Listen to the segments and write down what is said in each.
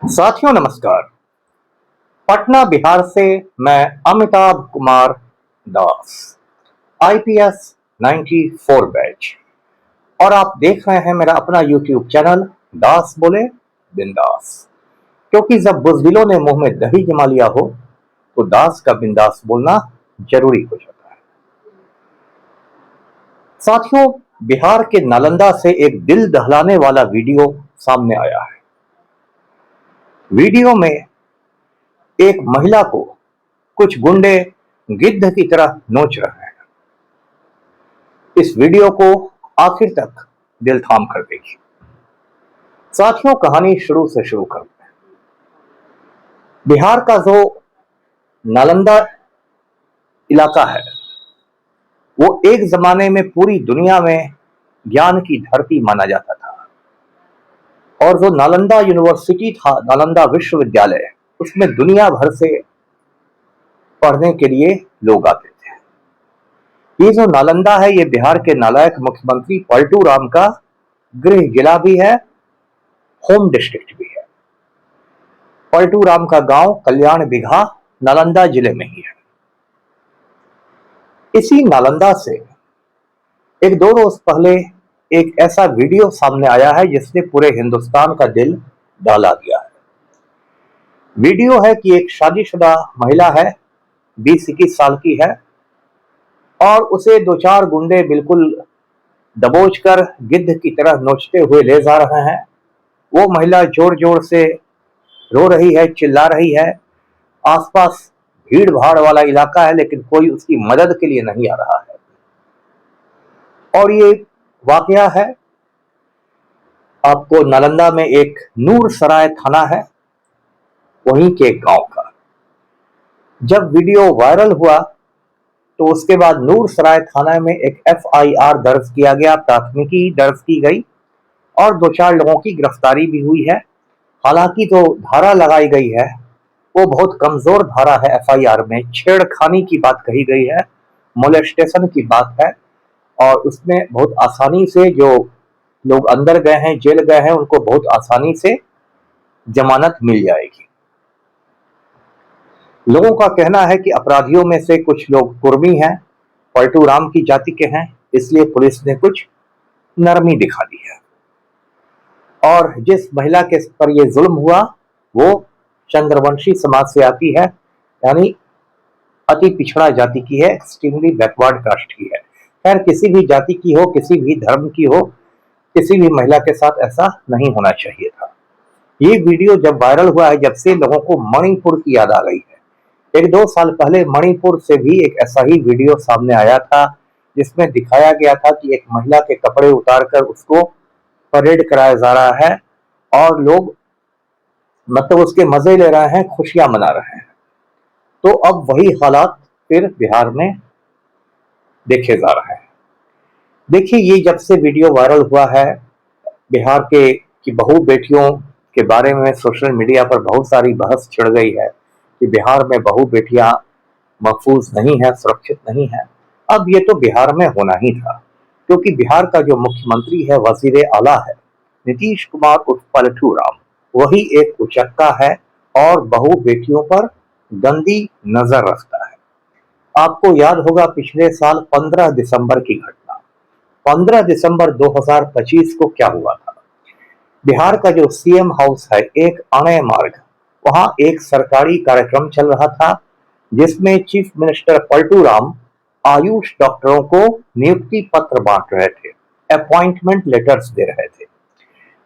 साथियों नमस्कार। पटना बिहार से मैं अमिताभ कुमार दास, आईपीएस 94 बैच, और आप देख रहे हैं मेरा अपना यूट्यूब चैनल दास बोले बिंदास। क्योंकि जब बुज़दिलों ने मुंह में दही जमा लिया हो तो दास का बिंदास बोलना जरूरी हो जाता है। साथियों, बिहार के नालंदा से एक दिल दहलाने वाला वीडियो सामने आया है। वीडियो में एक महिला को कुछ गुंडे गिद्ध की तरह नोच रहे हैं। इस वीडियो को आखिर तक दिल थाम कर देखिए। साथियों, कहानी शुरू से शुरू करते हैं। बिहार का जो नालंदा इलाका है वो एक जमाने में पूरी दुनिया में ज्ञान की धरती माना जाता था, और जो नालंदा यूनिवर्सिटी था, नालंदा विश्वविद्यालय, उसमें दुनिया भर से पढ़ने के लिए लोग आते थे। ये जो नालंदा है ये बिहार के नालायक मुख्यमंत्री पलटू राम का गृह जिला भी है, होम डिस्ट्रिक्ट भी है। पलटू राम का गांव कल्याण बिघा नालंदा जिले में ही है। इसी नालंदा से एक दो रोज पहले एक ऐसा वीडियो सामने आया है जिसने पूरे हिंदुस्तान का दिल दहला दिया है। वीडियो है कि एक शादीशुदा महिला है, 20-21 साल की है, और उसे दो चार गुंडे बिल्कुल दबोच कर गिद्ध की तरह नोचते हुए ले जा रहे हैं। वो महिला जोर जोर से रो रही है, चिल्ला रही है। आसपास भीड़ भाड़ वाला इलाका है लेकिन कोई उसकी मदद के लिए नहीं आ रहा है। और ये वाकया है आपको नालंदा में एक नूर सराय थाना है वहीं के गांव का। जब वीडियो वायरल हुआ तो उसके बाद नूर सराय थाना में एक एफआईआर दर्ज किया गया, प्राथमिकी दर्ज की गई और दो चार लोगों की गिरफ्तारी भी हुई है। हालांकि जो धारा लगाई गई है वो बहुत कमजोर धारा है। एफआईआर में छेड़खानी की बात कही गई है, मोलेस्टेशन की बात है, और उसमें बहुत आसानी से जो लोग अंदर गए हैं, जेल गए हैं, उनको बहुत आसानी से जमानत मिल जाएगी। लोगों का कहना है कि अपराधियों में से कुछ लोग कुर्मी हैं, पलटू राम की जाति के हैं, इसलिए पुलिस ने कुछ नरमी दिखा दी है। और जिस महिला के पर यह जुल्म हुआ वो चंद्रवंशी समाज से आती है, यानी अति पिछड़ा जाति की है, एक्सट्रीमली बैकवर्ड कास्ट की है। खैर, किसी भी जाति की हो, किसी भी धर्म की हो, किसी भी महिला के साथ ऐसा नहीं होना चाहिए था। ये वीडियो जब वायरल हुआ है, जब से लोगों को मणिपुर की याद आ गई है। 1-2 साल पहले मणिपुर से भी एक ऐसा ही वीडियो सामने आया था जिसमें दिखाया गया था कि एक महिला के कपड़े उतारकर उसको परेड कराया जा रहा है और लोग मतलब उसके मजे ले रहे हैं, खुशियां मना रहे हैं। तो अब वही हालात फिर बिहार में देखे जा रहे हैं। देखिए, ये जब से वीडियो वायरल हुआ है बिहार के की बहू बेटियों के बारे में सोशल मीडिया पर बहुत सारी बहस छिड़ गई है कि बिहार में बहू बेटियां महफूज नहीं है, सुरक्षित नहीं है। अब ये तो बिहार में होना ही था, क्योंकि बिहार का जो मुख्यमंत्री है, वजीर आला है, नीतीश कुमार उर्फ पलटू राम, वही एक उचक्का है और बहू बेटियों पर गंदी नजर रखता है। आपको याद होगा पिछले साल 15 दिसंबर की घटना। 15 दिसंबर 2025 को क्या हुआ था? बिहार का जो सीएम हाउस है, एक अणय मार्ग, वहां एक सरकारी कार्यक्रम चल रहा था जिसमें चीफ मिनिस्टर पलटू राम आयुष डॉक्टरों को नियुक्ति पत्र बांट रहे थे, अपॉइंटमेंट लेटर्स दे रहे थे।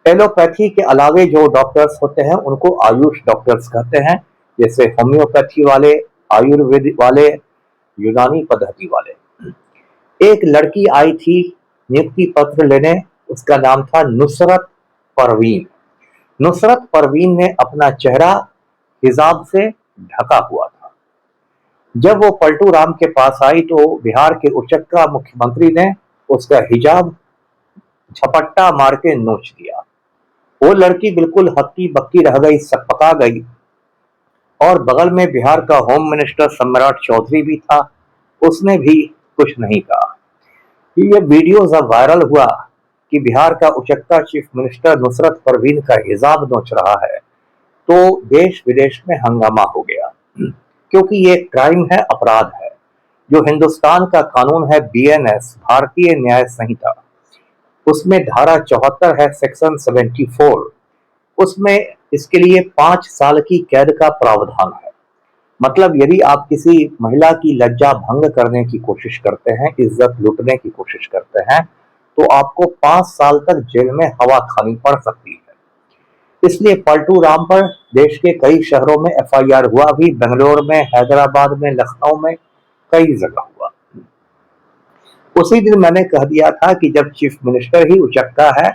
एलोपैथी के अलावे जो डॉक्टर्स होते हैं उनको आयुष डॉक्टर्स कहते हैं, जैसे होम्योपैथी वाले, आयुर्वेद वाले, यूनानी पद्धति वाले। एक लड़की आई थी नियुक्ति पत्र लेने, उसका नाम था नुसरत परवीन। नुसरत परवीन ने अपना चेहरा हिजाब से ढका हुआ था। जब वो पलटू राम के पास आई तो बिहार के उचक्का मुख्यमंत्री ने उसका हिजाब झपट्टा मार के नोच दिया। वो लड़की बिल्कुल हक्की बक्की रह गई, सकपका गई। और बगल में बिहार का होम मिनिस्टर सम्राट चौधरी भी था, उसने भी कुछ नहीं कहा। ये वीडियो जब वायरल हुआ कि बिहार का उचक्का चीफ मिनिस्टर नुसरत परवीन का हिजाब नोच रहा है, तो देश विदेश में हंगामा हो गया, क्योंकि ये क्राइम है, अपराध है। जो हिंदुस्तान का कानून है बीएनएस, भारतीय न्याय संहिता, उसमें धारा 74 है, सेक्शन 74, उसमें इसके लिए 5 साल की कैद का प्रावधान है। मतलब यदि आप किसी महिला की लज्जा भंग करने की कोशिश करते हैं, इज्जत लूटने की कोशिश करते हैं, तो आपको 5 साल तक जेल में हवा खानी पड़ सकती है। इसलिए पलटू राम पर देश के कई शहरों में एफआईआर हुआ भी, बेंगलोर में, हैदराबाद में, लखनऊ में, कई जगह हुआ। उसी दिन मैंने कह दिया था कि जब चीफ मिनिस्टर ही उचक्का है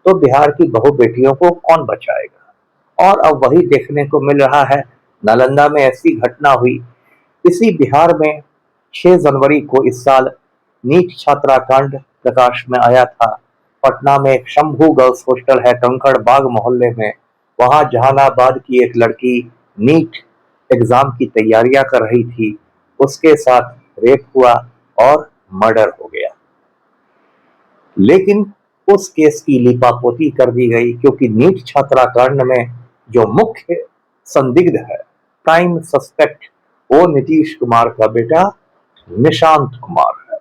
तो बिहार की बहु बेटियों को कौन बचाएगा। और अब वही देखने को मिल रहा है। नालंदा में ऐसी घटना हुई। इसी बिहार में 6 जनवरी को इस साल नीट छात्राकांड प्रकाश में आया था। पटना में एक शंभू गर्ल्स हॉस्टल है, कंकड़ बाग मोहल्ले में। वहां जहानाबाद की एक लड़की नीट एग्जाम की तैयारियां कर रही थी, उसके साथ रेप हुआ और मर्डर हो गया। लेकिन उस केस की लीपापोती कर दी गई, क्योंकि नीट छात्राकांड में जो मुख्य संदिग्ध है, प्राइम सस्पेक्ट, वो नीतीश कुमार का बेटा निशांत कुमार है।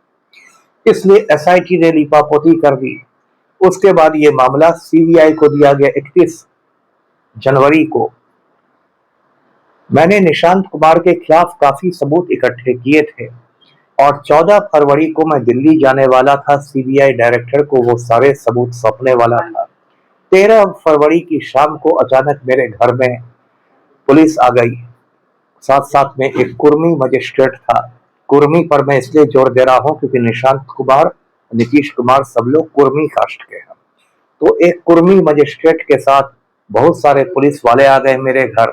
इसलिए एसआईटी ने लीपापोती कर दी। उसके बाद ये मामला सीबीआई को दिया गया 31 जनवरी को। मैंने निशांत कुमार के खिलाफ काफी सबूत इकट्ठे किए थे और 14 फरवरी को मैं दिल्ली जाने वाला था। सीबीआई डायरेक्टर को वो सारे सबूत सौंपने वाला था। 13 फरवरी की शाम को अचानक मेरे घर में पुलिस आ गई। साथ साथ में एक कुर्मी मजिस्ट्रेट था। कुर्मी पर मैं इसलिए जोर दे रहा हूं क्योंकि निशांत कुमार, नीतीश कुमार सब लोग कुर्मी कास्ट के हैं। तो एक कुर्मी मजिस्ट्रेट के साथ बहुत सारे पुलिस वाले आ गए मेरे घर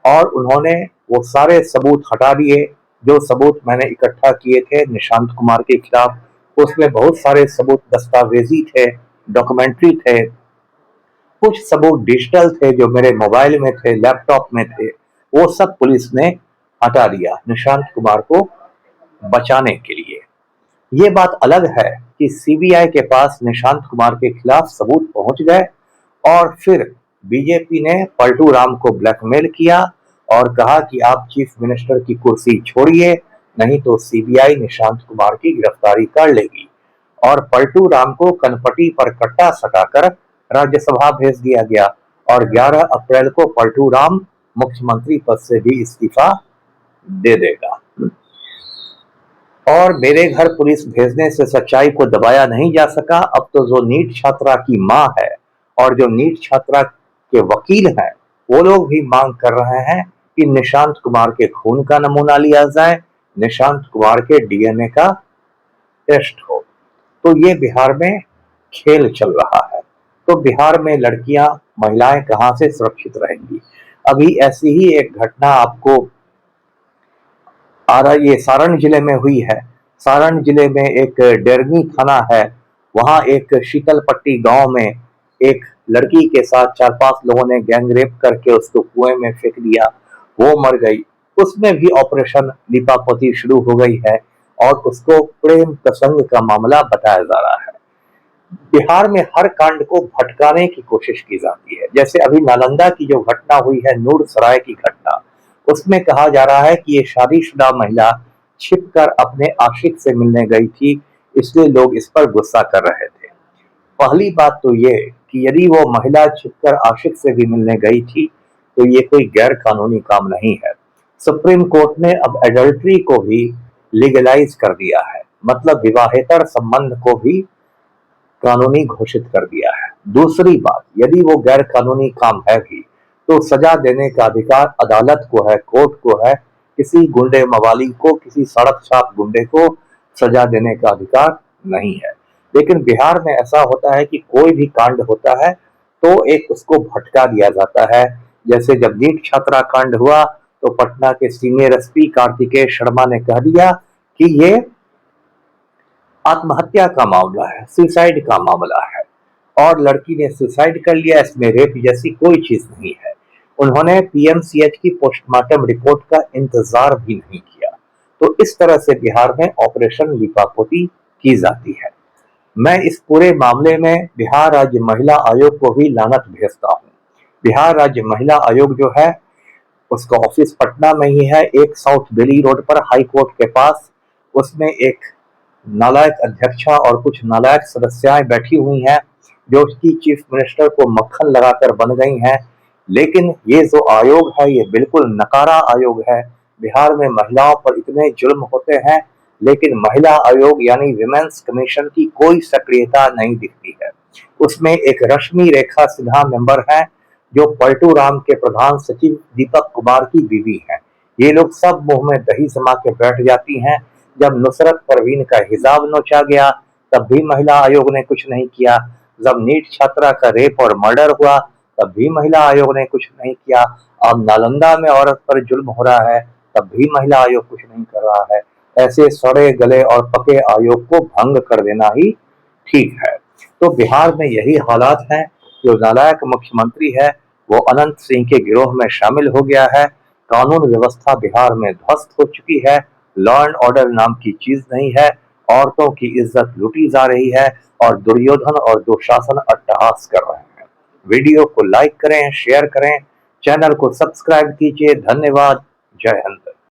और उन्होंने वो सारे सबूत हटा दिए जो सबूत मैंने इकट्ठा किए थे निशांत कुमार के खिलाफ। उसमें बहुत सारे सबूत दस्तावेजी थे, डॉक्यूमेंट्री थे, कुछ सबूत डिजिटल थे जो मेरे मोबाइल में थे, लैपटॉप में थे। वो सब पुलिस ने हटा दिया निशांत कुमार को बचाने के लिए। ये बात अलग है कि सीबीआई के पास निशांत कुमार के खिलाफ सबूत पहुंच गए और फिर बीजेपी ने पलटू राम को ब्लैकमेल किया और कहा कि आप चीफ मिनिस्टर की कुर्सी छोड़िए, नहीं तो सीबीआई निशांत कुमार की गिरफ्तारी कर लेगी। और पलटू राम को कनपटी पर कट्टा सटाकर राज्यसभा भेज दिया गया और 11 अप्रैल को पलटू राम मुख्यमंत्री पद से भी इस्तीफा दे देगा। और मेरे घर पुलिस भेजने से सच्चाई को दबाया नहीं जा सका। अब तो जो नीट छात्रा की मां है और जो नीट छात्रा के वकील हैं, वो लोग भी मांग कर रहे हैं कि निशांत कुमार के खून का नमूना लिया जाए, निशांत कुमार के डीएनए का टेस्ट हो। तो ये बिहार में खेल चल रहा है। तो बिहार में लड़कियां, महिलाएं कहां से सुरक्षित रहेंगी। अभी ऐसी ही एक घटना आपको ये सारण जिले में हुई है। सारण जिले में एक डेरनी थाना है, वहां एक शीतलपट्टी गांव में एक लड़की के साथ 4-5 लोगों ने गैंगरेप करके उसको कुएं में फेंक दिया, वो मर गई। उसमें भी ऑपरेशन लीपापोती शुरू हो गई है और उसको प्रेम प्रसंग का मामला बताया जा रहा है। बिहार में हर कांड को भटकाने की कोशिश की जाती है। जैसे अभी नालंदा की जो घटना हुई है, नूर सराय की घटना, उसमें कहा जा रहा है कि ये शादीशुदा महिला छिपकर अपने आशिक से मिलने गई थी, इसलिए लोग इस पर गुस्सा कर रहे थे। पहली बात तो ये कि यदि वो महिला छिपकर आशिक से भी मिलने गई थी तो ये कोई गैर कानूनी काम नहीं है। सुप्रीम कोर्ट ने अब एडल्ट्री को भी लीगलाइज कर दिया है, मतलब विवाहेतर संबंध को भी कानूनी घोषित कर दिया है। दूसरी बात, यदि वो गैर कानूनी काम है भी तो सजा देने का अधिकार अदालत को है, कोर्ट को है। किसी गुंडे मवाली को, किसी सड़क छाप गुंडे को सजा देने का अधिकार नहीं है। लेकिन बिहार में ऐसा होता है कि कोई भी कांड होता है तो एक उसको भटका दिया जाता है। जैसे जब नीट छात्रा कांड हुआ तो पटना के सीनियर एसपी कार्तिकेय शर्मा ने कह दिया कि ये आत्महत्या का मामला है, सुसाइड का मामला है, और लड़की ने सुसाइड कर लिया, इसमें रेप जैसी कोई चीज नहीं है। उन्होंने पीएमसीएच की पोस्टमार्टम रिपोर्ट का इंतजार भी नहीं किया। तो इस तरह से बिहार में ऑपरेशन लीपापोती की जाती है। मैं इस पूरे मामले में बिहार राज्य महिला आयोग को भी लानत भेजता हूँ। बिहार राज्य महिला आयोग जो है उसका ऑफिस पटना में ही है, एक साउथ दिल्ली रोड पर हाई कोर्ट के पास। उसमें एक नालायक अध्यक्षा और कुछ नालायक सदस्याएं बैठी हुई हैं जो उसकी चीफ मिनिस्टर को मक्खन लगाकर बन गई हैं। लेकिन ये जो आयोग है ये बिल्कुल नकारा आयोग है। बिहार में महिलाओं पर इतने जुल्म होते हैं लेकिन महिला आयोग यानी विमेंस कमीशन की कोई सक्रियता नहीं दिखती है। उसमें एक रश्मि रेखा सिन्हा मेंबर है जो पलटू राम के प्रधान सचिव दीपक कुमार की बीवी हैं। ये लोग सब मुंह में दही जमा के बैठ जाती हैं। जब नुसरत परवीन का हिजाब नोचा गया तब भी महिला आयोग ने कुछ नहीं किया। जब नीट छात्रा का रेप और मर्डर हुआ तब भी महिला आयोग ने कुछ नहीं किया। अब नालंदा में औरत पर जुल्म हो रहा है तब भी महिला आयोग कुछ नहीं कर रहा है। ऐसे सड़े गले और पके आयोग को भंग कर देना ही ठीक है। तो बिहार में यही हालात हैं। जो नालायक मुख्यमंत्री है वो अनंत सिंह के गिरोह में शामिल हो गया है। कानून व्यवस्था बिहार में ध्वस्त हो चुकी है। लॉ एंड ऑर्डर नाम की चीज नहीं है। औरतों की इज्जत लूटी जा रही है और दुर्योधन और दुशासन अट्टहास कर रहे हैं। वीडियो को लाइक करें, शेयर करें, चैनल को सब्सक्राइब कीजिए। धन्यवाद। जय हिंद।